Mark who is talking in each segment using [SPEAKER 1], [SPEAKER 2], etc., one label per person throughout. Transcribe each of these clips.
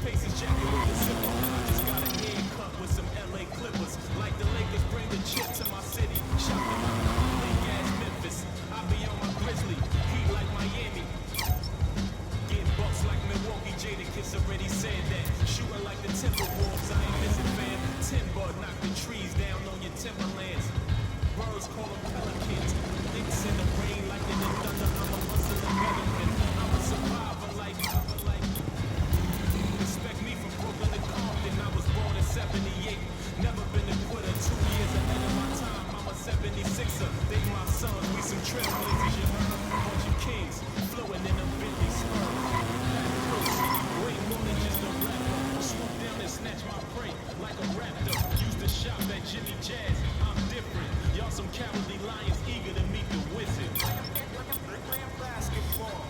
[SPEAKER 1] paces jacket with the zipper. I just got a haircut with some LA Clippers. Like the Lakers bring the chip to my city. Shopping out Lake ass Memphis. I be on my Grizzly, heat like Miami. Getting bucks like Milwaukee, Jada Kiss already said that. Shooting like the Timberwolves, I ain't missing fam. Timber, knock the trees down on your timberlands. Birds call them pelicans. Licks in the rain like in the thunder. I'm a hustling veteran. I'm a survivor like respect me from Brooklyn to Compton. I was born in 78. Never been a quitter. 2 years ahead of my time. I'm a 76er. They my sons. We some trailblazers. You heard? Bunch of kings flowing in a Bentley skirt. Way more than just a rapper. Swoop down and snatch my prey like a raptor. Used to shop at Jimmy Jazz. I'm different. Y'all some cowardly lions eager to meet the wizard. Basketball.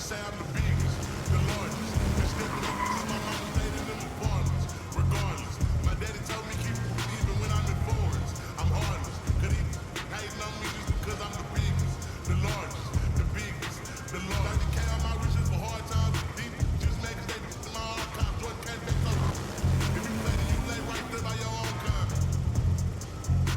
[SPEAKER 2] Say I'm the biggest, the largest. Been stepping up since my mama stayed in them apartments. Regardless, my daddy told me keep it even when I'm in foreigns. I'm heartless, cause he hating on me just because I'm the biggest, the largest, the biggest, the largest. 30K on my riches for hard times, deep. Just make it stay in my archive. Jordan can't take over. If you play, then you play right there by your own kind.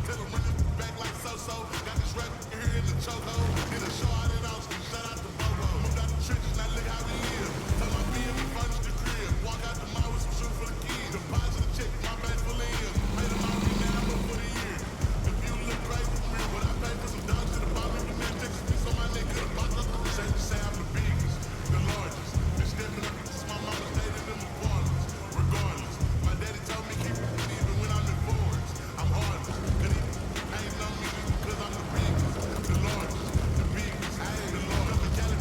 [SPEAKER 2] Tell them run it back like so-so. Got this rap here in the chokehold. Did a show out in Austin, shout out to Bobo. Moved out the trenches, now look how we live. Tell my BM we furnish the crib. Walk out the mall with some shoes for the kids. Deposit a check, my bank full of M's. Pay them all right now, but for the year. If you look crazy for me, but I pay for some dogs to the bottom of your neck. Texas piece on my neck, could have popped up. Say I'm the biggest, the largest. Been stepping up since my mama stayed in them apartments. Regardless, my daddy told me keep it even when I'm in foreigns. I'm heartless, cause he hating on me just because I'm the biggest, the largest, the biggest, the Lord of the Cali.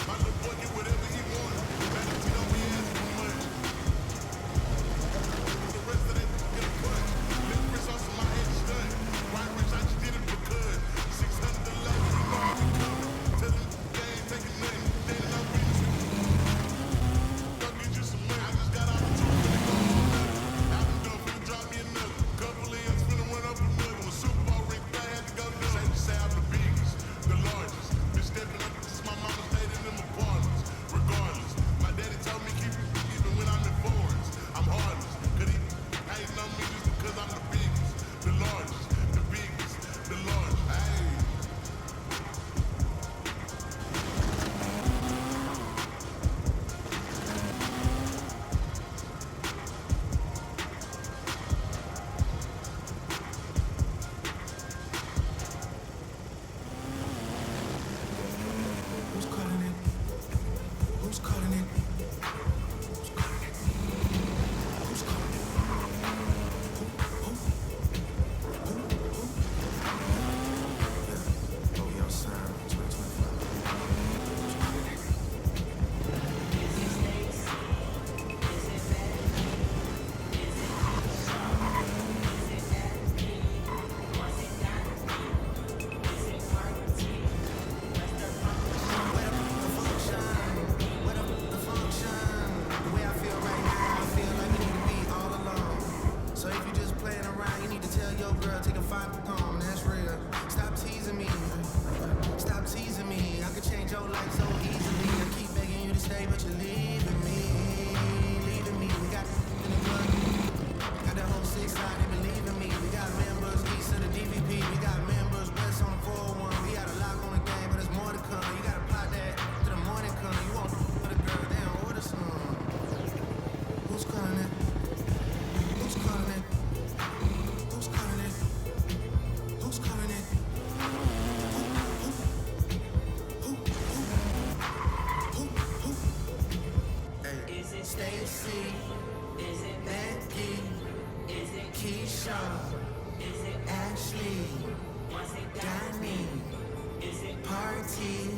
[SPEAKER 2] My little boy get whatever he wants. Man, he don't be asking for much. The rest of that get a punch. Little Chris on some my head stunt. Right, Rich, I just did it because 600 the love, you know I be coming. Tell them they ain't taking nothing. They ain't no business. Go get you some money. I just got out the truth and they gon' hold nothing. I've been done finna drop me another. Couple of years finna run up another. When Super Bowl ring, I had to go done. Say I'm the biggest, the largest. Been stepping up since my mama stayed in them apartments. Regardless, my daddy told me keep it even when I'm in foreigns. I'm heartless, cause he hating on me just because I'm the biggest, the largest, the biggest, the largest. Ayy.
[SPEAKER 3] Who's calling it? Who's calling it? Who's calling it? Who's calling it? Who? Yeah. Oh, y'all sign 2025. Who's calling it?
[SPEAKER 4] Is it Stacy? Is it Becky? Is it Keisha? Is it Becky? Was it Danny? Is it Marty? Where's the function?
[SPEAKER 3] Where the function? Where the function? The way I feel right now, I feel like we need to be all alone. So if you just playing around, you need to tell your girl, take a 5 home, that's real. Stop teasing me. Stop teasing me. I could change your life so easily. I keep begging you to stay, but you're leaving me. Leaving me. We got in the club. Got the whole 6 side, they believe in me. We got members east of the DVP. We got members west on the 401. We got a lock on the game, but there's more to come. You gotta plot that to the morning come. You won't for the girl, they don't order some. Who's calling it? Who's calling it? Who's calling it? Who's calling it? Who? Hey.
[SPEAKER 4] Is it
[SPEAKER 3] Stacy,
[SPEAKER 4] Is it
[SPEAKER 3] Becky,
[SPEAKER 4] Is it
[SPEAKER 3] Keisha,
[SPEAKER 4] Is it
[SPEAKER 3] Ashley,
[SPEAKER 4] Was it
[SPEAKER 3] Danny,
[SPEAKER 4] Is it
[SPEAKER 3] Party.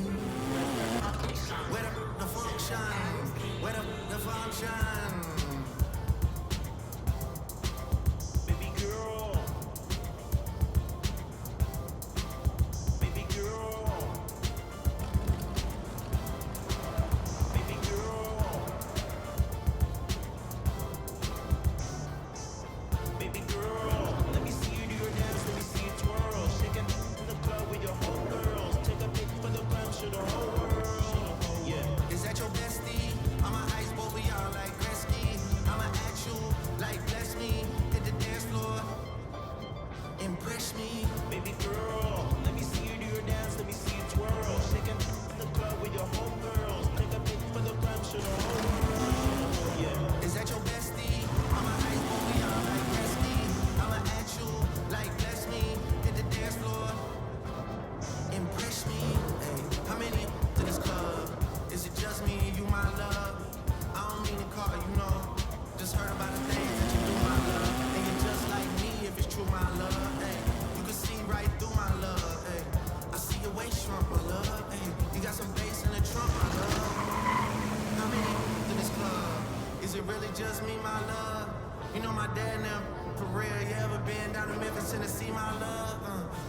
[SPEAKER 3] really just me, my love. You know my dad now, for real. You ever been down to Memphis, Tennessee, my love?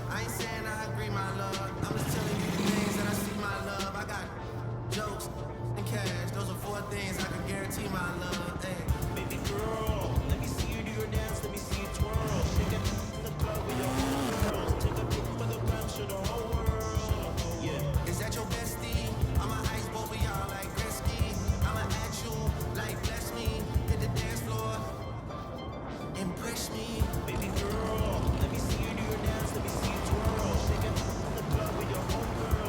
[SPEAKER 3] I ain't saying I agree, my love. I'm just telling you the things that I see, my love. I got jokes and cash. Those are 4 things I can guarantee, my love. Hey.
[SPEAKER 5] Baby girl, let me see you do your dance, let me see you twirl. Shake it in the club with your homegirls. Take a pic for the gram, show the whole world. Yeah.
[SPEAKER 3] Is that your bestie? I'ma ice both of y'all like Gretzky. I'ma act you like bless me. Hit the dance floor, impress me.
[SPEAKER 5] Baby girl, let me see you do your dance, let me see you twirl. Shake it in the club with your homegirls.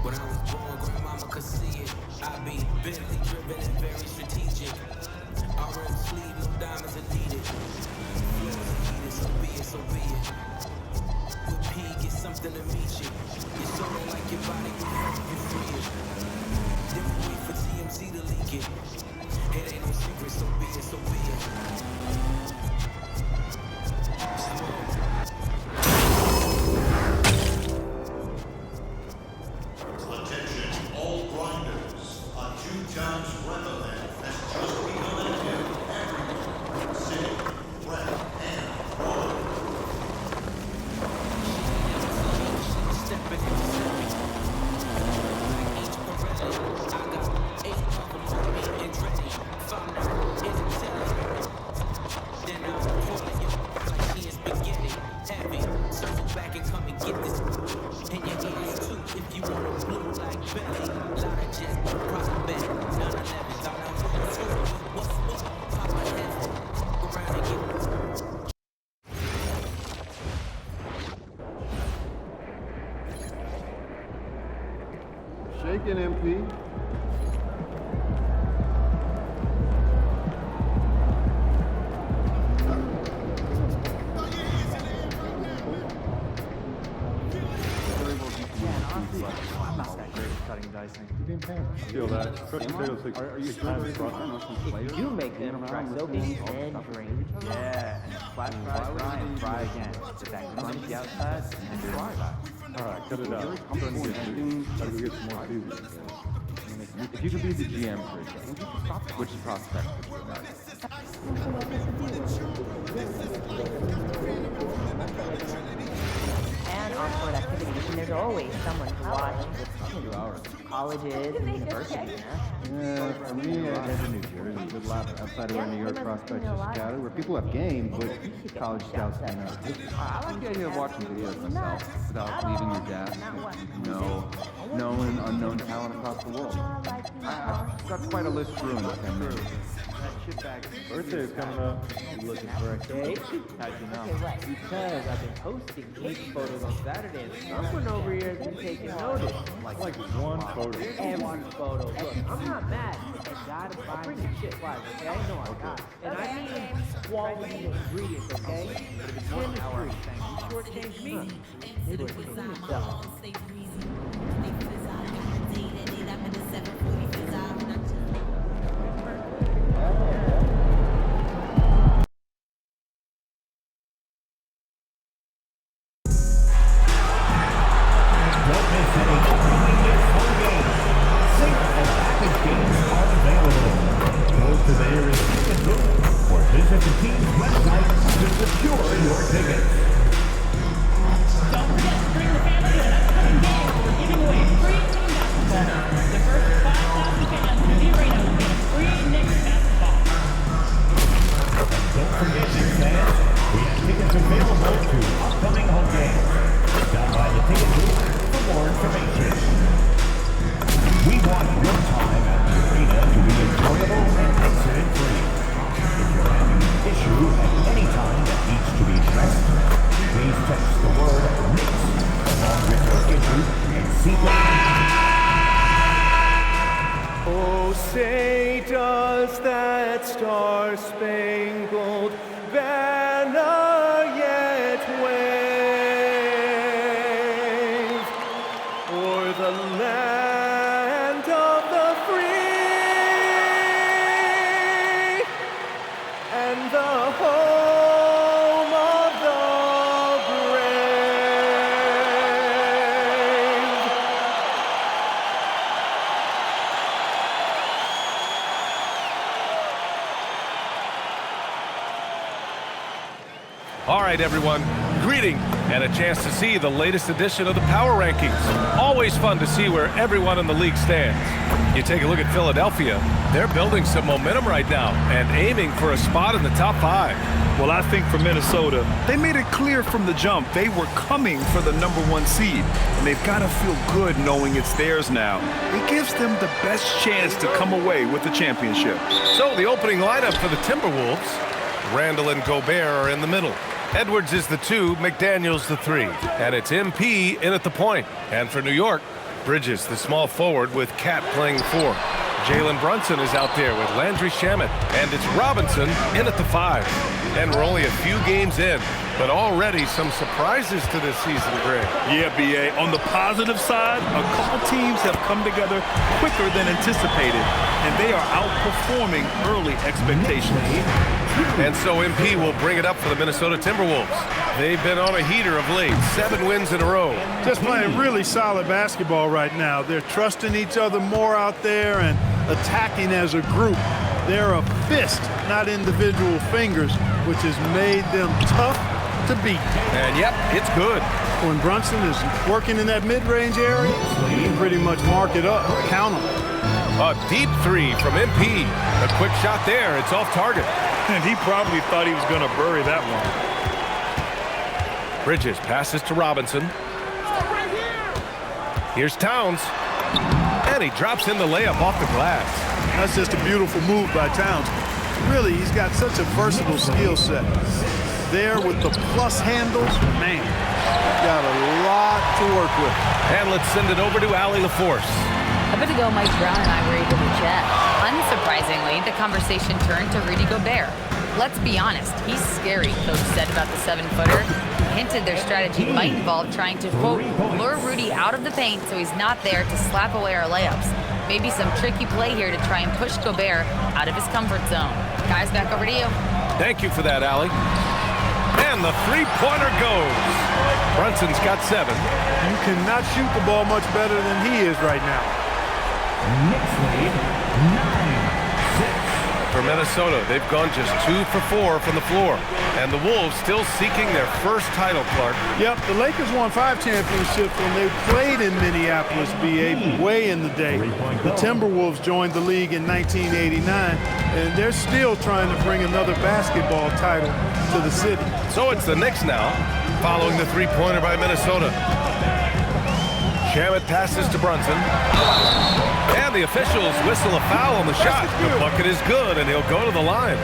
[SPEAKER 3] When I was born, grandmama could see it. I be Bentley driven and very strategic. RM sleeve, no diamonds are needed. Floors are heated, so be it, so be it. With P, get something to meet you. Your soul don't like your body, we help you free it. Then we wait for TMZ to leak it. It ain't no secret, so be it, so be it.
[SPEAKER 6] Attention, all grinders. A 2 times weather event has just begun again. Everyone, sit, rep, and roll.
[SPEAKER 3] Stepping in the city. Like each Pirelli, I got 8 of them on me and ready. Found out in the telly. Then I'm pulling you like she is spaghetti. Heavy, circle back and come and get this. And your ears too, if you want a blue like belly. Lot of jet, private bed, 911s. I'm not going to what's what? Pop my head, go around and get
[SPEAKER 7] Shaking MP.
[SPEAKER 8] I'm not that great at cutting dicing.
[SPEAKER 7] Feel that. Crushed potatoes take.
[SPEAKER 8] Are you trying to If you make them pretzel beans and drink, yeah, and flat fry and fry again. With that crunchy outside and dry inside.
[SPEAKER 7] All right, cut it out. I'm starting to get seasoned. Gotta go get some more seasoning.
[SPEAKER 9] If you could be the GM for a show, which prospect would you like?
[SPEAKER 10] And on-court activities, and there's always someone to watch.
[SPEAKER 9] 2 hours.
[SPEAKER 10] Colleges and universities,
[SPEAKER 9] Yeah, for me, I live in New Jersey, a good lot outside of where New York prospects are scattered, where people have games, but college scouts don't know. I like the idea of watching videos myself without leaving your desk. No known, unknown talent across the world. I've got quite a list through in 10 minutes.
[SPEAKER 7] Birthday is coming up.
[SPEAKER 8] You looking for a date? How'd you know? Because I've been posting cake photos on Saturday, and someone over here has been taking notice.
[SPEAKER 7] Like one photo.
[SPEAKER 8] Every photo. Look, I'm not mad. I gotta buy some shit flies, okay? No, I got it. And I need quality ingredients, okay? But if it's 1 hour, you shortchange me. Maybe it's yourself.
[SPEAKER 11] Don't miss any upcoming next home games. Safe and package games are available. Go to the nearest ticket booth or visit the team's website to secure your tickets.
[SPEAKER 4] Don't forget to bring the family to an upcoming game. We're giving away free team basketball. The first 5,000 fans in the arena will get a free Knicks basketball.
[SPEAKER 11] Don't forget, Knicks fans, we have tickets available to upcoming home games. Stop by the ticket booth for more information. We want your time at the arena to be enjoyable and incident-free. If you're having an issue at any time that needs to be addressed, please text the word Knicks along with your issue and see
[SPEAKER 1] Oh, say does that star-spangled banner yet wave o'er the land of the free and the home of the brave?
[SPEAKER 12] All right, everyone. Greeting and a chance to see the latest edition of the Power Rankings. Always fun to see where everyone in the league stands. You take a look at Philadelphia. They're building some momentum right now and aiming for a spot in the top 5.
[SPEAKER 13] Well, I think for Minnesota, they made it clear from the jump they were coming for the #1 seed. And they've got to feel good knowing it's theirs now. It gives them the best chance to come away with the championship.
[SPEAKER 12] So the opening lineup for the Timberwolves. Randall and Gobert are in the middle. Edwards is the 2, McDaniels the 3. And it's MP in at the point. And for New York, Bridges, the small forward, with Cat playing 4. Jalen Brunson is out there with Landry Shamet, and it's Robinson in at the 5. And we're only a few games in, but already some surprises to this season, Greg.
[SPEAKER 13] Yeah, B.A. On the positive side, a couple teams have come together quicker than anticipated, and they are outperforming early expectations.
[SPEAKER 12] And so MP will bring it up for the Minnesota Timberwolves. They've been on a heater of late, 7 wins in a row.
[SPEAKER 14] Just playing really solid basketball right now. They're trusting each other more out there and attacking as a group. They're a fist, not individual fingers, which has made them tough to beat.
[SPEAKER 12] And yep, it's good.
[SPEAKER 14] When Brunson is working in that mid-range area, you can pretty much mark it up, count them.
[SPEAKER 12] A deep 3 from MP. A quick shot there, it's off target.
[SPEAKER 13] And he probably thought he was going to bury that one.
[SPEAKER 12] Bridges passes to Robinson. Here's Towns. And he drops in the layup off the glass.
[SPEAKER 14] That's just a beautiful move by Towns. Really, he's got such a versatile skill set. There with the plus handles, man, got a lot to work with.
[SPEAKER 12] And let's send it over to Allie LaForce.
[SPEAKER 15] A bit ago, Mike Brown and I were able to chat. Unsurprisingly, the conversation turned to Rudy Gobert. Let's be honest, he's scary, Coach said about the 7-footer. Hinted their strategy might involve trying to, quote, lure Rudy out of the paint so he's not there to slap away our layups. Maybe some tricky play here to try and push Gobert out of his comfort zone. Guys, back over to you.
[SPEAKER 12] Thank you for that, Allie. And the 3-pointer goes. Brunson's got 7.
[SPEAKER 14] You cannot shoot the ball much better than he is right now.
[SPEAKER 11] Next lead, 9-6.
[SPEAKER 12] For Minnesota, they've gone just 2 for 4 from the floor. And the Wolves still seeking their first title, Clark.
[SPEAKER 14] Yep, the Lakers won 5 championships when they played in Minneapolis, BA, way in the day. The Timberwolves joined the league in 1989, and they're still trying to bring another basketball title to the city.
[SPEAKER 12] So it's the Knicks now, following the 3-pointer by Minnesota. Shamet passes to Brunson. And the officials whistle a foul on the shot. The bucket is good, and he'll go to the line.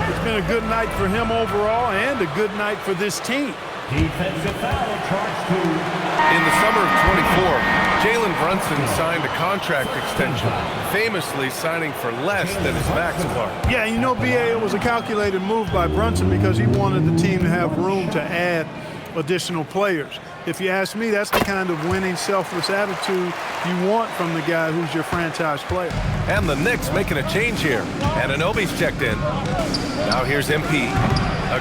[SPEAKER 14] It's been a good night for him overall and a good night for this team.
[SPEAKER 11] Defensive foul charged to.
[SPEAKER 12] In the summer of 24, Jalen Brunson signed a contract extension, famously signing for less than his max bar.
[SPEAKER 14] Yeah, you know, BA, it was a calculated move by Brunson because he wanted the team to have room to add additional players. If you ask me, that's the kind of winning, selfless attitude you want from the guy who's your franchise player.
[SPEAKER 12] And the Knicks making a change here. Anunoby's checked in. Now here's MP.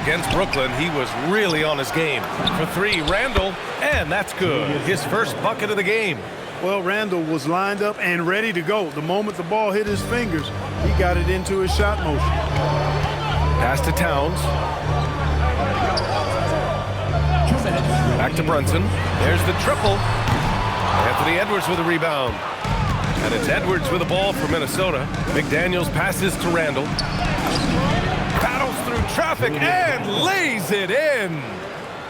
[SPEAKER 12] Against Brooklyn, he was really on his game. For 3, Randall, and that's good. His first bucket of the game.
[SPEAKER 14] Well, Randall was lined up and ready to go. The moment the ball hit his fingers, he got it into his shot motion.
[SPEAKER 12] Pass to Towns. Back to Brunson. There's the triple. Anthony Edwards with a rebound. And it's Edwards with the ball for Minnesota. McDaniels passes to Randall. Battles through traffic and lays it in.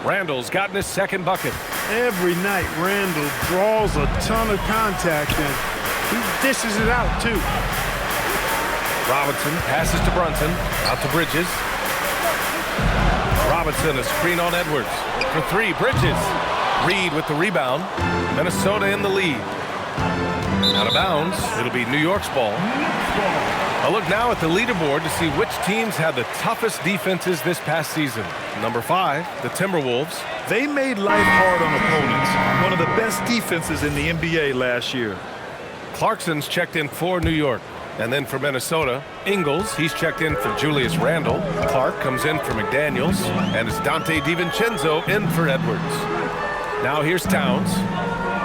[SPEAKER 12] Randall's gotten his second bucket.
[SPEAKER 14] Every night, Randall draws a ton of contact and he dishes it out, too.
[SPEAKER 12] Robinson passes to Brunson. Out to Bridges. Robinson, a screen on Edwards. For 3, Bridges. Reed with the rebound. Minnesota in the lead. Out of bounds. It'll be New York's ball. A look now at the leaderboard to see which teams had the toughest defenses this past season. Number 5, the Timberwolves.
[SPEAKER 13] They made life hard on opponents. One of the best defenses in the NBA last year.
[SPEAKER 12] Clarkson's checked in for New York. And then for Minnesota, Ingles, he's checked in for Julius Randle. Clark comes in for McDaniels. And it's Dante DiVincenzo in for Edwards. Now here's Towns.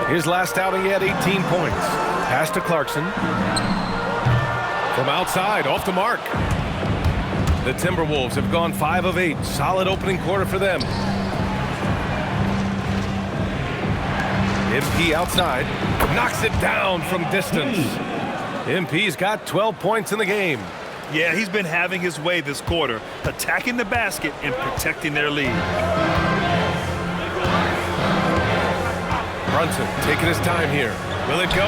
[SPEAKER 12] His last outing, he had 18 points. Pass to Clarkson. From outside, off the mark. The Timberwolves have gone 5 of 8. Solid opening quarter for them. MP outside. Knocks it down from distance. MP's got 12 points in the game.
[SPEAKER 13] Yeah, he's been having his way this quarter, attacking the basket and protecting their lead.
[SPEAKER 12] Brunson taking his time here. Will it go?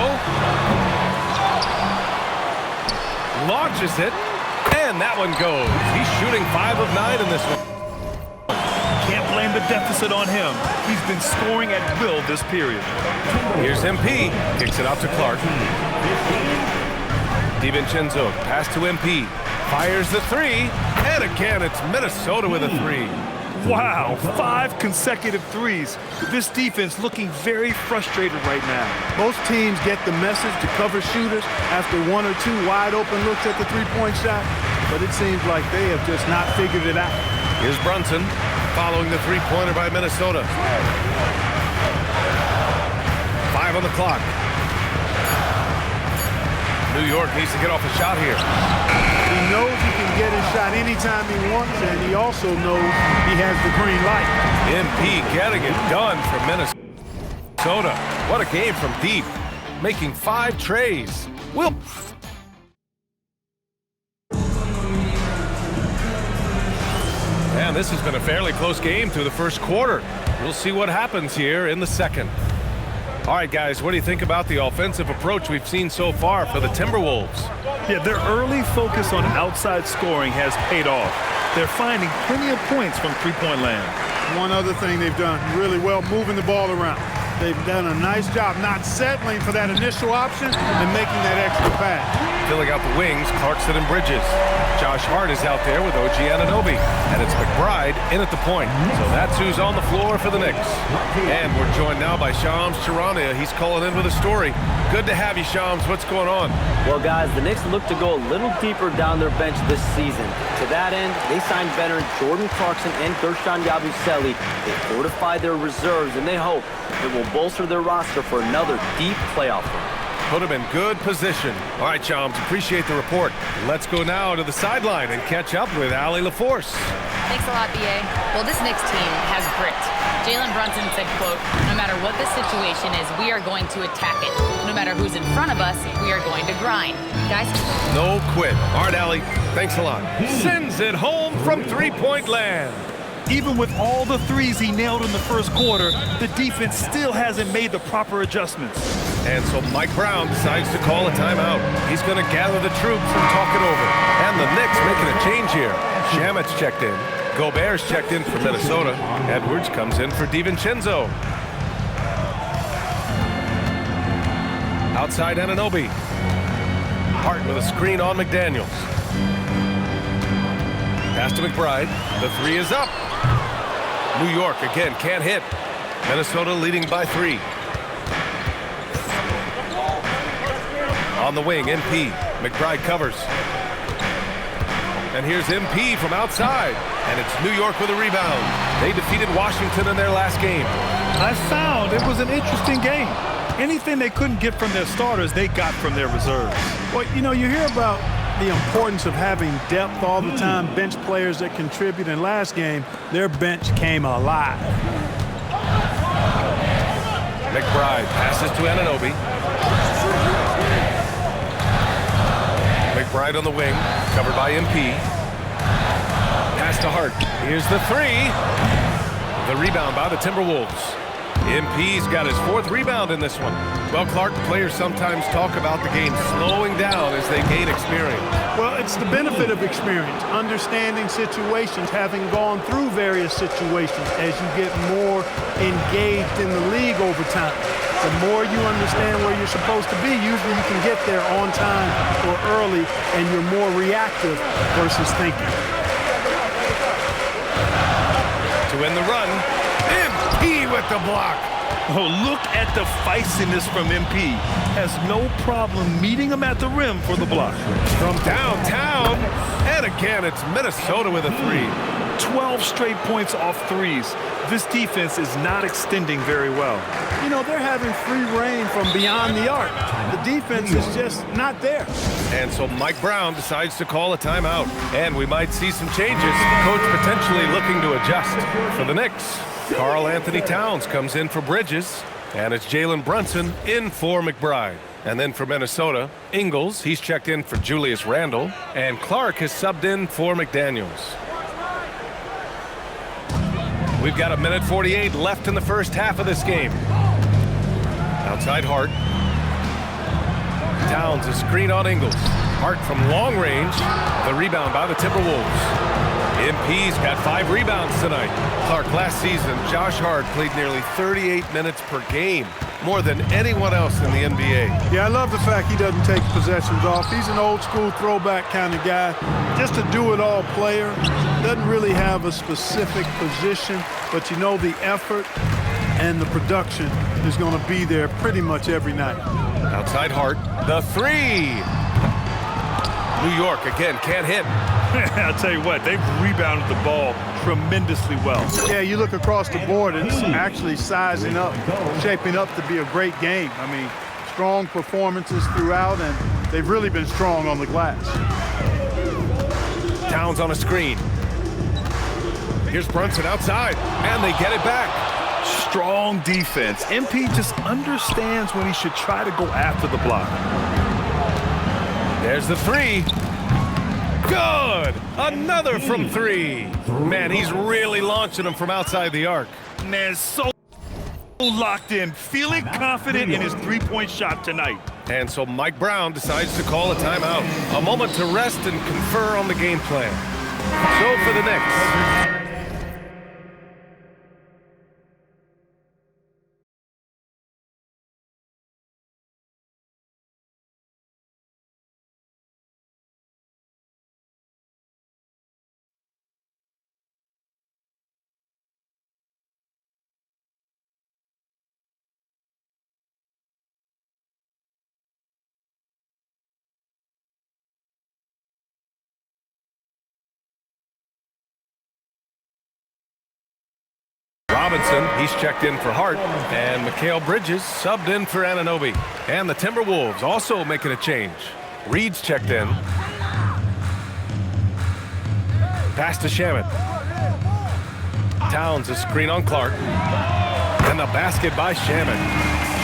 [SPEAKER 12] Launches it, and that one goes. He's shooting 5 of 9 in this one.
[SPEAKER 13] Can't blame the deficit on him. He's been scoring at will this period.
[SPEAKER 12] Here's MP. Kicks it out to Clark. DiVincenzo, pass to MP. Fires the three. And again, it's Minnesota with a three.
[SPEAKER 13] Wow, 5 consecutive threes. This defense looking very frustrated right now.
[SPEAKER 14] Most teams get the message to cover shooters after 1 or 2 wide open looks at the three-point shot, but it seems like they have just not figured it out.
[SPEAKER 12] Here's Brunson following the three-pointer by Minnesota. 5 on the clock. New York needs to get off a shot here.
[SPEAKER 14] He knows he can get his shot anytime he wants, and he also knows he has the green light.
[SPEAKER 12] MP getting it done for Minnesota. What a game from deep, making 5 trays. And this has been a fairly close game through the first quarter. We'll see what happens here in the second. All right, guys, what do you think about the offensive approach we've seen so far for the Timberwolves?
[SPEAKER 13] Yeah, their early focus on outside scoring has paid off. They're finding plenty of points from three-point land.
[SPEAKER 14] One other thing they've done really well, moving the ball around. They've done a nice job not settling for that initial option and making that extra pass.
[SPEAKER 12] Filling out the wings, Clarkson and Bridges. Josh Hart is out there with OG Anunoby. And it's McBride in at the point. So that's who's on the floor for the Knicks. And we're joined now by Shams Charania. He's calling in with a story. Good to have you, Shams. What's going on?
[SPEAKER 16] Well, guys, the Knicks look to go a little deeper down their bench this season. To that end, they signed veteran Jordan Clarkson and Gershon Yabusele. They fortified their reserves, and they hope it will bolster their roster for another deep playoff run.
[SPEAKER 12] Put him in good position. All right, Shams, appreciate the report. Let's go now to the sideline and catch up with Allie LaForce.
[SPEAKER 15] Thanks a lot, B.A. Well, this Knicks team has grit. Jalen Brunson said, quote, "No matter what the situation is, we are going to attack it. No matter who's in front of us, we are going to grind." Guys?
[SPEAKER 12] No quit. All right, Allie, thanks a lot. Sends it home from three-point land.
[SPEAKER 13] Even with all the threes he nailed in the first quarter, the defense still hasn't made the proper adjustments.
[SPEAKER 12] And so Mike Brown decides to call a timeout. He's going to gather the troops and talk it over. And the Knicks making a change here. Shamit's checked in. Gobert's checked in for Minnesota. Edwards comes in for DiVincenzo. Outside Anunoby. Hart with a screen on McDaniels. Pass to McBride. The three is up. New York again can't hit. Minnesota leading by 3. On the wing, MP. McBride covers. And here's MP from outside. And it's New York with a rebound. They defeated Washington in their last game.
[SPEAKER 13] I found it was an interesting game. Anything they couldn't get from their starters, they got from their reserves.
[SPEAKER 14] Well, you know, you hear about the importance of having depth all the time, bench players that contribute. In last game, their bench came alive.
[SPEAKER 12] McBride passes to Anunoby. McBride on the wing, covered by MP. Pass to Hart. Here's the three. The rebound by the Timberwolves. MP's got his 4th rebound in this one. Well, Clark, players sometimes talk about the game slowing down as they gain experience.
[SPEAKER 14] Well, it's the benefit of experience, understanding situations, having gone through various situations as you get more engaged in the league over time. The more you understand where you're supposed to be, usually you can get there on time or early, and you're more reactive versus thinking.
[SPEAKER 12] To win the run, MP with the block.
[SPEAKER 13] Oh, look at the feistiness from MP. Has no problem meeting him at the rim for the block.
[SPEAKER 12] From downtown, and again, it's Minnesota with a 3.
[SPEAKER 13] 12 straight points off threes. This defense is not extending very well.
[SPEAKER 14] You know, they're having free reign from beyond the arc. The defense is just not there.
[SPEAKER 12] And so Mike Brown decides to call a timeout. And we might see some changes. Coach potentially looking to adjust. For the Knicks, Karl Anthony Towns comes in for Bridges. And it's Jalen Brunson in for McBride. And then for Minnesota, Ingles, he's checked in for Julius Randle. And Clark has subbed in for McDaniels. We've got 1:48 left in the first half of this game. Outside Hart. Towns a screen on Ingles. Hart from long range. The rebound by the Timberwolves. MP's got 5 rebounds tonight. Clark, last season, Josh Hart played nearly 38 minutes per game, more than anyone else in the NBA.
[SPEAKER 14] Yeah, I love the fact he doesn't take possessions off. He's an old school throwback kind of guy, just a do-it-all player. Doesn't really have a specific position, but you know the effort and the production is going to be there pretty much every night.
[SPEAKER 12] Outside Hart, the 3. New York again can't hit.
[SPEAKER 13] I'll tell you what, they've rebounded the ball tremendously well.
[SPEAKER 14] Yeah, you look across the board, it's actually sizing up, shaping up to be a great game. I mean, strong performances throughout, and they've really been strong on the glass.
[SPEAKER 12] Towns on a screen. Here's Brunson outside, and they get it back.
[SPEAKER 13] Strong defense. MP just understands when he should try to go after the block.
[SPEAKER 12] There's the 3. Good! Another from 3. Man, he's really launching them from outside the arc.
[SPEAKER 13] Man, so locked in, feeling confident in his three-point shot tonight.
[SPEAKER 12] And so Mike Brown decides to call a timeout. A moment to rest and confer on the game plan. So for the Knicks. Robinson, he's checked in for Hart, and Mikal Bridges subbed in for Anunoby. And the Timberwolves also making a change. Reed's checked in. Pass to Shamet. Towns a screen on Clark. And the basket by Shamet.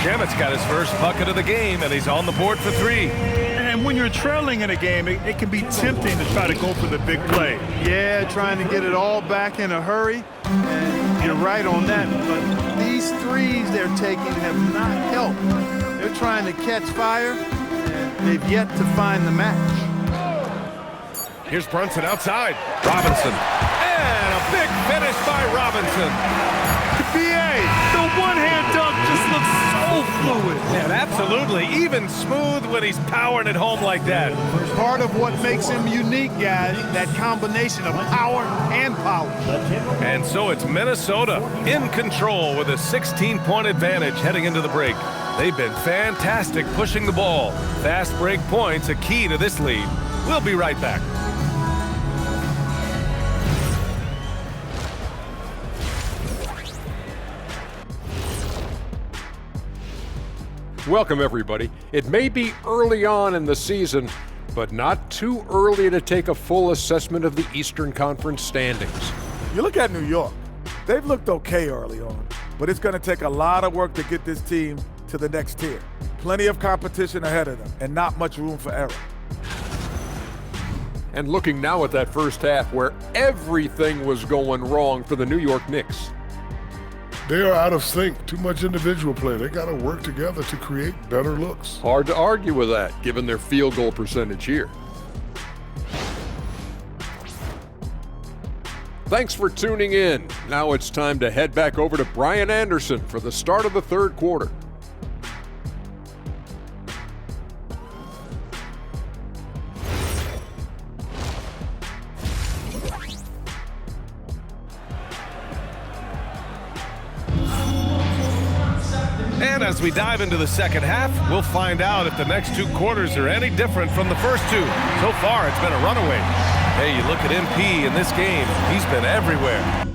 [SPEAKER 12] Shamet's got his first bucket of the game, and he's on the board for 3.
[SPEAKER 13] And when you're trailing in a game, it can be tempting to try to go for the big play.
[SPEAKER 14] Yeah, trying to get it all back in a hurry. And you're right on that, but these threes they're taking have not helped. They're trying to catch fire, and they've yet to find the match.
[SPEAKER 12] Here's Brunson outside. Robinson. And a big finish by Robinson.
[SPEAKER 13] BA, the one-hand dunk just looks so fluid.
[SPEAKER 12] And absolutely, even smooth when he's powering it home like that.
[SPEAKER 14] Part of what makes him unique, guys, that combination of power and polish.
[SPEAKER 12] And so it's Minnesota in control with a 16-point advantage heading into the break. They've been fantastic pushing the ball. Fast break points a key to this lead. We'll be right back.
[SPEAKER 17] Welcome, everybody. It may be early on in the season, but not too early to take a full assessment of the Eastern Conference standings.
[SPEAKER 18] You look at New York. They've looked okay early on, but it's going to take a lot of work to get this team to the next tier. Plenty of competition ahead of them, and not much room for error.
[SPEAKER 17] And looking now at that first half where everything was going wrong for the New York Knicks.
[SPEAKER 2] They are out of sync. Too much individual play. They got to work together to create better looks.
[SPEAKER 17] Hard to argue with that, given their field goal percentage here. Thanks for tuning in. Now it's time to head back over to Brian Anderson for the start of the third quarter.
[SPEAKER 12] And as we dive into the second half, we'll find out if the next 2 quarters are any different from the first 2. So far, it's been a runaway. Hey, you look at MP in this game, he's been everywhere.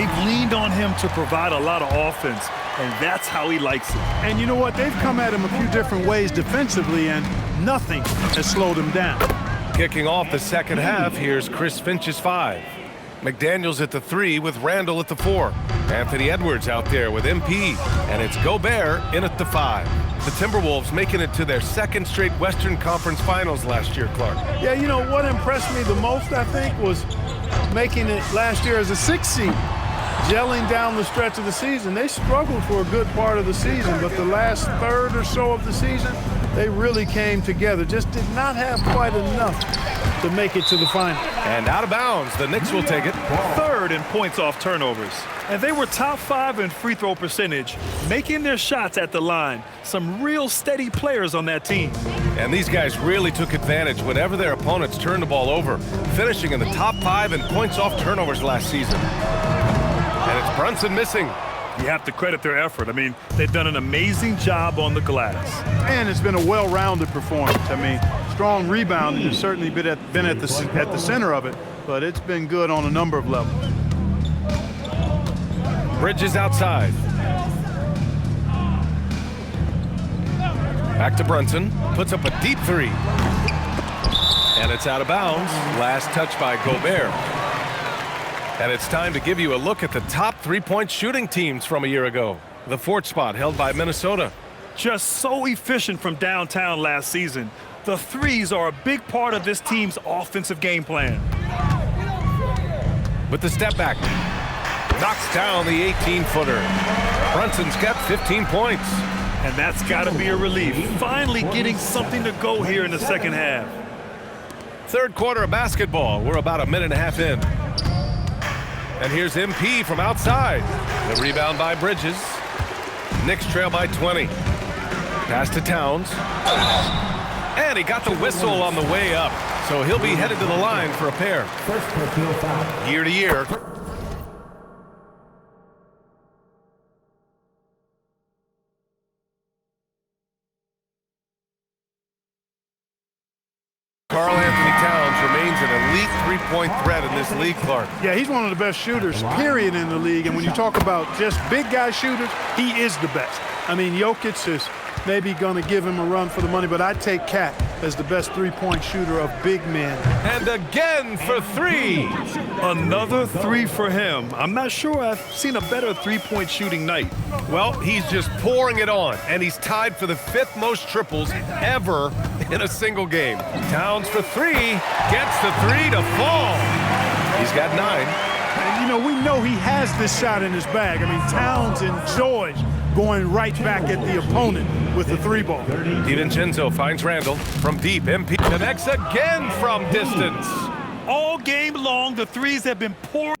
[SPEAKER 13] They've leaned on him to provide a lot of offense, and that's how he likes it.
[SPEAKER 14] And you know what? They've come at him a few different ways defensively, and nothing has slowed him down.
[SPEAKER 12] Kicking off the second half, here's Chris Finch's 5. McDaniels at the 3 with Randall at the 4. Anthony Edwards out there with MP, and it's Gobert in at the 5. The Timberwolves making it to their second straight Western Conference Finals last year, Clark.
[SPEAKER 14] Yeah, you know, what impressed me the most, I think, was making it last year as a 6th seed. Gelling down the stretch of the season. They struggled for a good part of the season, but the last third or so of the season, they really came together. Just did not have quite enough to make it to the final.
[SPEAKER 12] And out of bounds, the Knicks will take it.
[SPEAKER 13] 3rd in points off turnovers. And they were top 5 in free throw percentage, making their shots at the line. Some real steady players on that team.
[SPEAKER 12] And these guys really took advantage whenever their opponents turned the ball over, finishing in the top 5 in points off turnovers last season. And it's Brunson missing.
[SPEAKER 13] You have to credit their effort. I mean, they've done an amazing job on the glass.
[SPEAKER 14] And it's been a well-rounded performance. I mean, strong rebounding has certainly been at the center of it, but it's been good on a number of levels.
[SPEAKER 12] Bridges outside. Back to Brunson. Puts up a deep 3. And it's out of bounds. Last touch by Gobert. And it's time to give you a look at the top 3-point shooting teams from a year ago. The 4th spot held by Minnesota.
[SPEAKER 13] Just so efficient from downtown last season. The threes are a big part of this team's offensive game plan.
[SPEAKER 12] With the step back. Knocks down the 18-footer. Brunson's got 15 points.
[SPEAKER 13] And that's got to be a relief. Finally getting something to go here in the second half.
[SPEAKER 12] 3rd quarter of basketball. We're about a minute and a half in. And here's MP from outside. The rebound by Bridges. Knicks trail by 20. Pass to Towns. And he got the whistle on the way up. So he'll be headed to the line for a pair. Year to year. Karl Anthony Towns remains an elite three-point threat in this league, Clark.
[SPEAKER 14] Yeah, he's one of the best shooters, period, in the league. And when you talk about just big guy shooters, he is the best. I mean, Jokic is maybe going to give him a run for the money, but I'd take Cat as the best three-point shooter of big men.
[SPEAKER 12] And again for 3.
[SPEAKER 13] Another 3 for him. I'm not sure I've seen a better three-point shooting night.
[SPEAKER 12] Well, he's just pouring it on, and he's tied for the 5th most triples ever in a single game. Towns for 3, gets the 3 to fall. He's got 9.
[SPEAKER 14] And, you know, we know he has this shot in his bag. I mean, Towns enjoys going right back at the opponent with the 3-ball.
[SPEAKER 12] DiVincenzo finds Randall from deep. MP connects again from distance.
[SPEAKER 13] All game long, the threes have been pouring.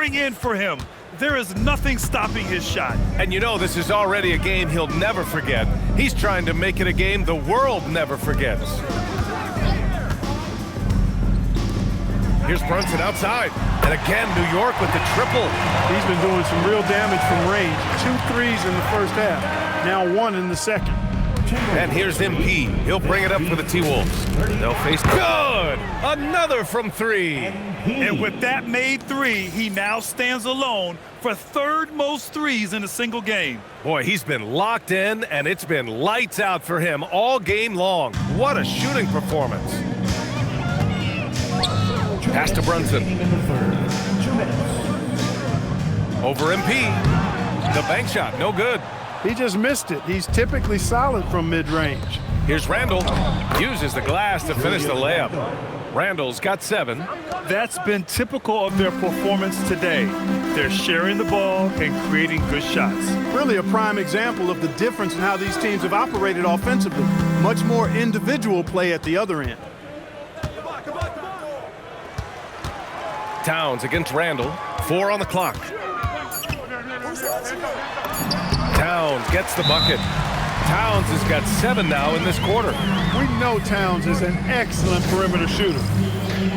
[SPEAKER 13] In for him. There is nothing stopping his shot.
[SPEAKER 12] And you know this is already a game he'll never forget. He's trying to make it a game the world never forgets. Here's Brunson outside. And again, New York with the triple.
[SPEAKER 14] He's been doing some real damage from range. 2 threes in the first half. Now 1 in the second.
[SPEAKER 12] And here's MP. He'll bring it up for the T-Wolves. They'll face good. Another from 3.
[SPEAKER 13] And with that made 3, he now stands alone for 3rd most threes in a single game.
[SPEAKER 12] Boy, he's been locked in, and it's been lights out for him all game long. What a shooting performance. Pass to Brunson. Over MP. The bank shot, no good.
[SPEAKER 14] He just missed it. He's typically solid from mid-range.
[SPEAKER 12] Here's Randall. Uses the glass to finish the layup. Randall's got 7.
[SPEAKER 13] That's been typical of their performance today. They're sharing the ball and creating good shots.
[SPEAKER 14] Really a prime example of the difference in how these teams have operated offensively. Much more individual play at the other end.
[SPEAKER 12] Towns against Randall. 4 on the clock. Towns gets the bucket. Towns has got 7 now in this quarter.
[SPEAKER 14] We know Towns is an excellent perimeter shooter.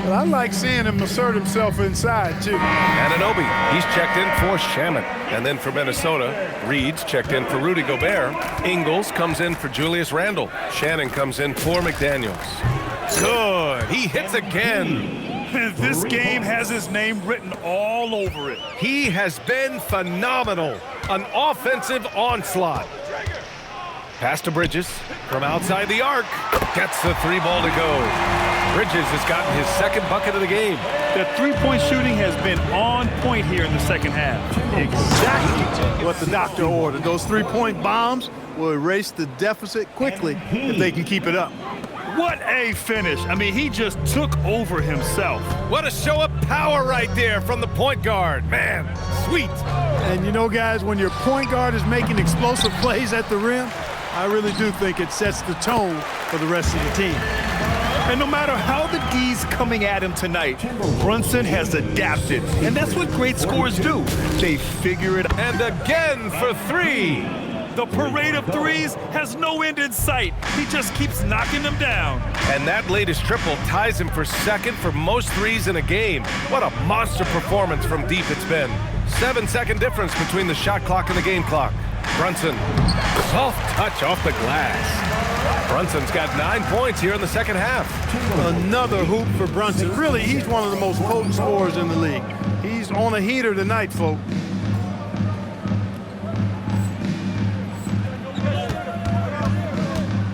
[SPEAKER 14] But I like seeing him assert himself inside, too.
[SPEAKER 12] Anunoby, he's checked in for Shaman. And then for Minnesota, Reed's checked in for Rudy Gobert. Ingles comes in for Julius Randle. Shannon comes in for McDaniels. Good. He hits again.
[SPEAKER 13] This game has his name written all over it.
[SPEAKER 12] He has been phenomenal. An offensive onslaught. Pass to Bridges from outside the arc. Gets the three ball to go. Bridges has gotten his second bucket of the game.
[SPEAKER 13] The three-point shooting has been on point here in the second half.
[SPEAKER 14] Exactly what the doctor ordered. Those three-point bombs will erase the deficit quickly if they can keep it up.
[SPEAKER 13] What a finish. I mean, he just took over himself.
[SPEAKER 12] What a show of power right there from the point guard. Man, sweet.
[SPEAKER 14] And you know, guys, when your point guard is making explosive plays at the rim, I really do think it sets the tone for the rest of the team.
[SPEAKER 13] And no matter how the D's coming at him tonight, Brunson has adapted. And that's what great scorers do. They figure it out.
[SPEAKER 12] And again for three.
[SPEAKER 13] The parade of threes has no end in sight. He just keeps knocking them down.
[SPEAKER 12] And that latest triple ties him for second for most threes in a game. What a monster performance from deep it's been. 7-second difference between the shot clock and the game clock. Brunson, soft touch off the glass. Brunson's got 9 points here in the second half.
[SPEAKER 14] Another hoop for Brunson. Really, he's one of the most potent scorers in the league. He's on a heater tonight, folks.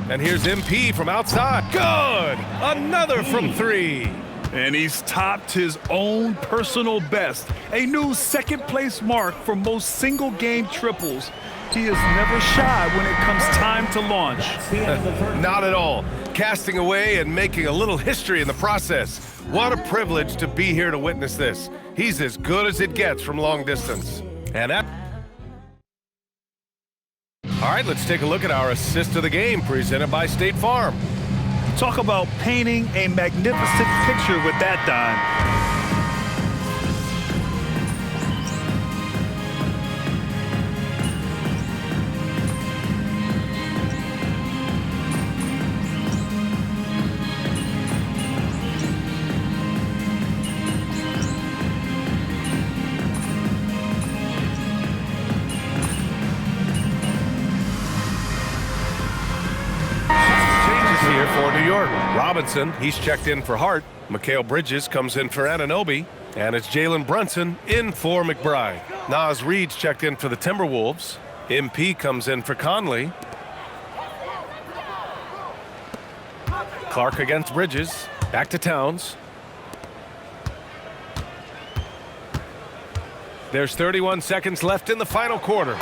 [SPEAKER 12] And here's MP from outside. Good! Another from three.
[SPEAKER 13] And he's topped his own personal best. A new second-place mark for most single-game triples. He is never shy when it comes time to launch.
[SPEAKER 12] Not at all. Casting away and making a little history in the process. What a privilege to be here to witness this. He's as good as it gets from long distance. And all right, let's take a look at our assist of the game presented by State Farm.
[SPEAKER 13] Talk about painting a magnificent picture with that dime.
[SPEAKER 12] For New York, Robinson, he's checked in for Hart. Mikal Bridges comes in for Anunoby. And it's Jalen Brunson in for McBride. Naz Reed's checked in for the Timberwolves. MP comes in for Conley. Clark against Bridges. Back to Towns. There's 31 seconds left in the final quarter.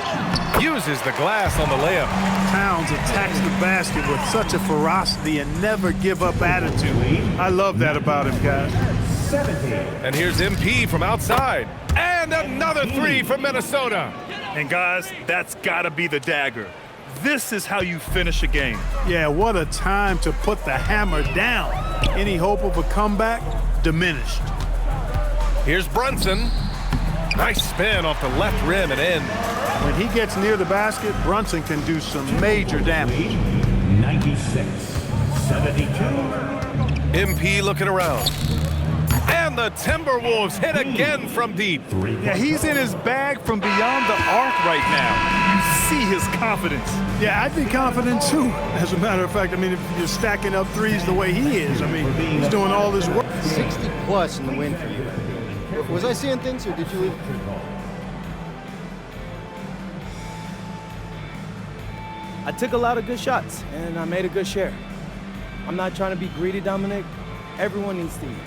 [SPEAKER 12] Uses the glass on the layup.
[SPEAKER 14] Towns attacks the basket with such a ferocity and never give up attitude. I love that about him, guys.
[SPEAKER 12] And here's MP from outside. And another three from Minnesota.
[SPEAKER 13] And guys, that's gotta be the dagger. This is how you finish a game.
[SPEAKER 14] Yeah, what a time to put the hammer down. Any hope of a comeback diminished.
[SPEAKER 12] Here's Brunson. Nice spin off the left rim and in.
[SPEAKER 14] When he gets near the basket, Brunson can do some major damage.
[SPEAKER 11] 96-72.
[SPEAKER 12] MP looking around. And the Timberwolves hit again from deep.
[SPEAKER 13] Yeah, he's in his bag from beyond the arc right now. You see his confidence.
[SPEAKER 14] Yeah, I'd be confident too. As a matter of fact, I mean, if you're stacking up threes the way he is, I mean, he's doing all this work.
[SPEAKER 19] 60 plus in the win for you. Was I seeing things or did you?
[SPEAKER 20] I took a lot of good shots, and I made a good share. I'm not trying to be greedy, Dominic. Everyone needs to eat.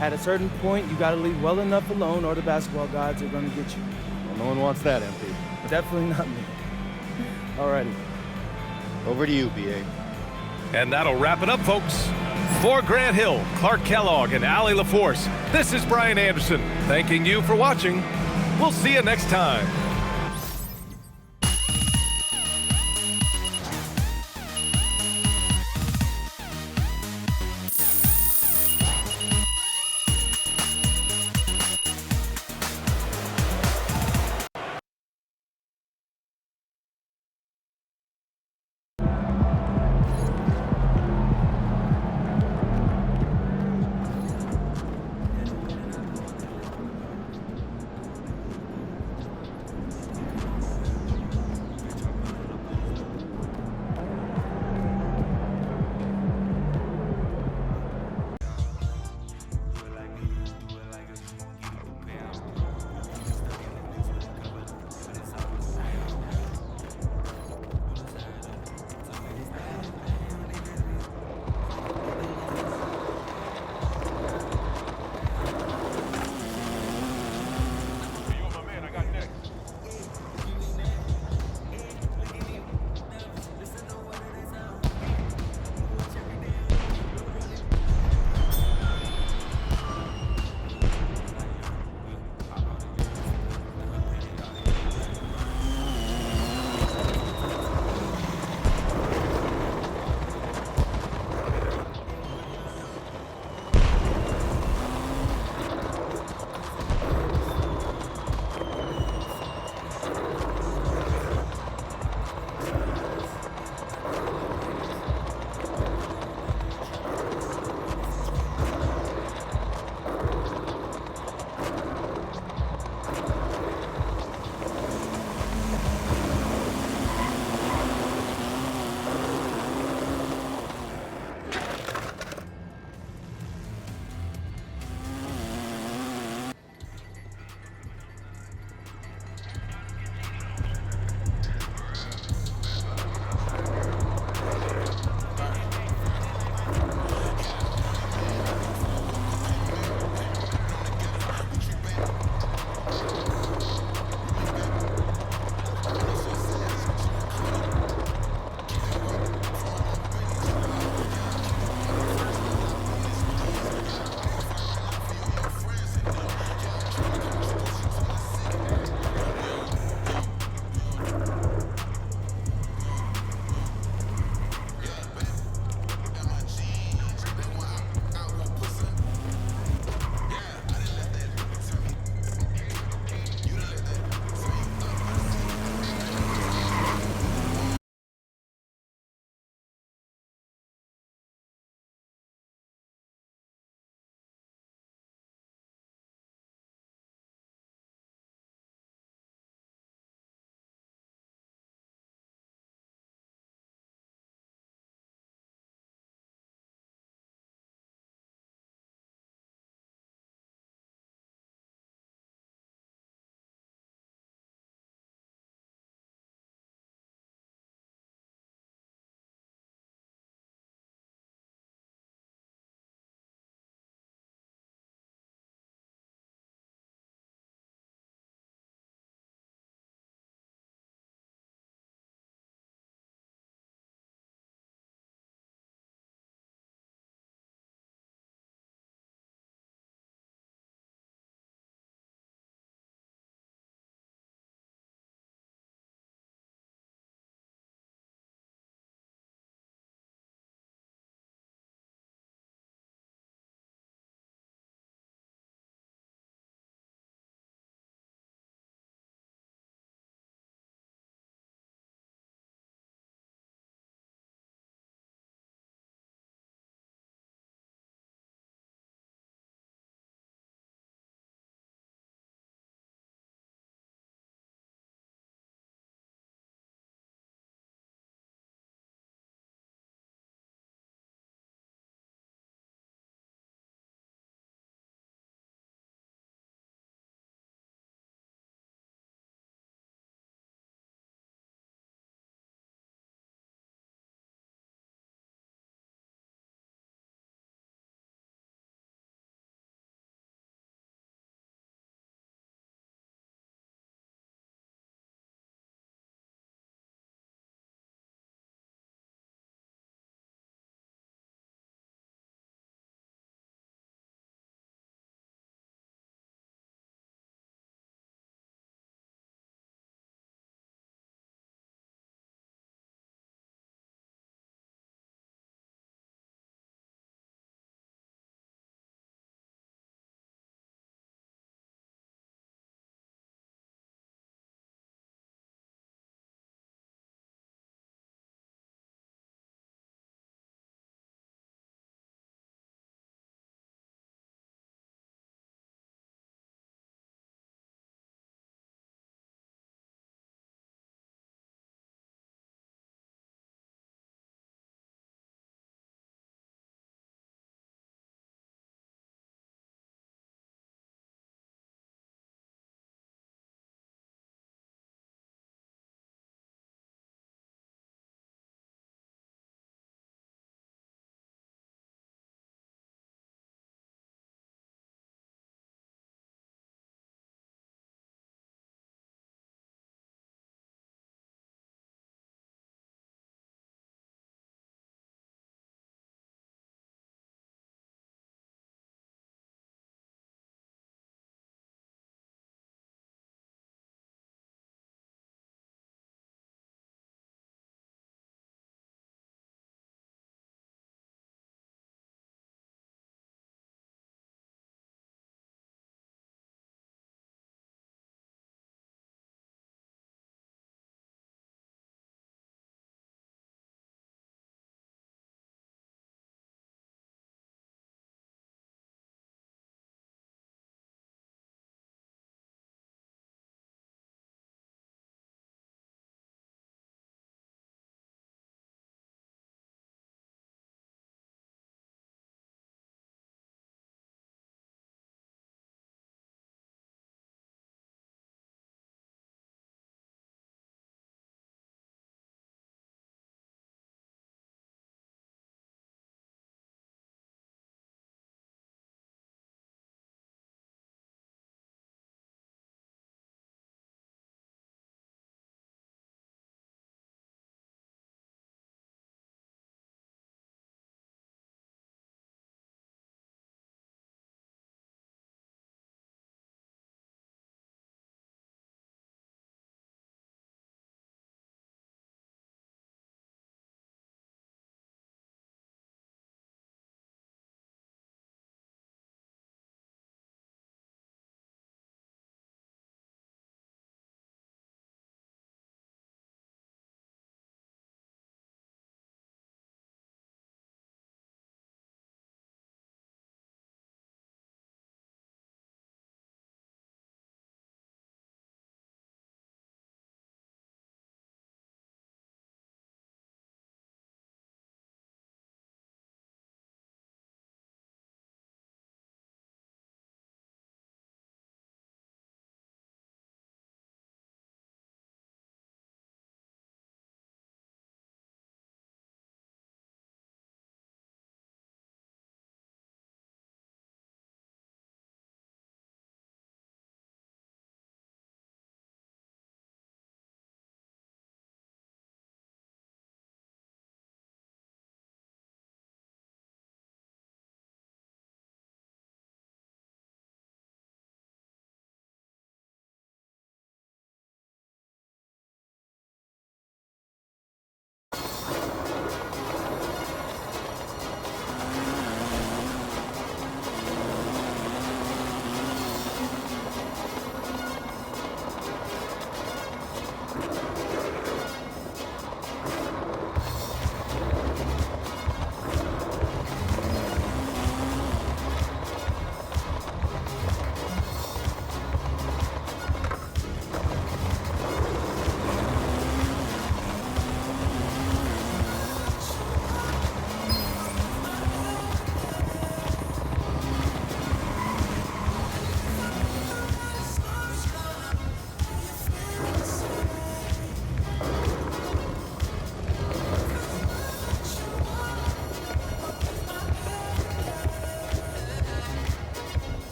[SPEAKER 20] At a certain point, you got to leave well enough alone or the basketball gods are going to get you.
[SPEAKER 9] Well, no one wants that, MP.
[SPEAKER 20] Definitely not me. Alrighty.
[SPEAKER 19] Over to you, BA.
[SPEAKER 12] And that'll wrap it up, folks. For Grant Hill, Clark Kellogg, and Allie LaForce, this is Brian Anderson, thanking you for watching. We'll see you next time.